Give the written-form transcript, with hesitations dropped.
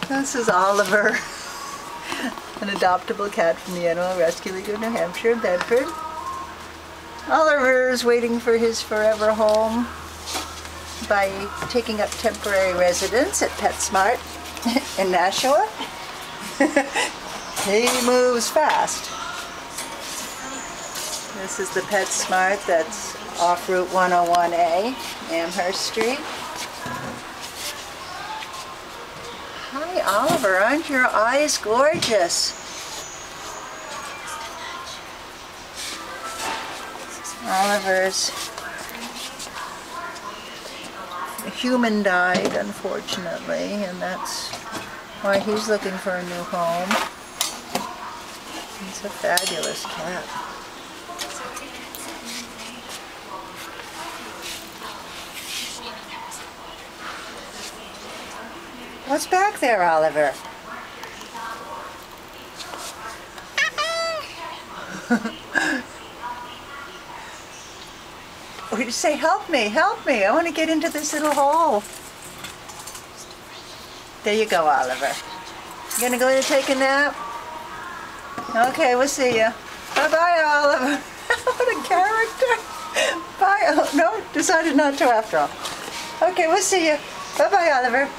This is Oliver, an adoptable cat from the Animal Rescue League of New Hampshire, Bedford. Oliver is waiting for his forever home by taking up temporary residence at PetSmart in Nashua. He moves fast. This is the PetSmart that's off Route 101A, Amherst Street. Hi Oliver, aren't your eyes gorgeous? Oliver's human died, unfortunately, and that's why he's looking for a new home. He's a fabulous cat. What's back there, Oliver? Or you say, help me, I want to get into this little hole. There you go, Oliver. You gonna go in and take a nap? Okay, we'll see you. Bye-bye, Oliver. What a character. Bye. Oh, no, decided not to after all. Okay, we'll see you. Bye-bye, Oliver.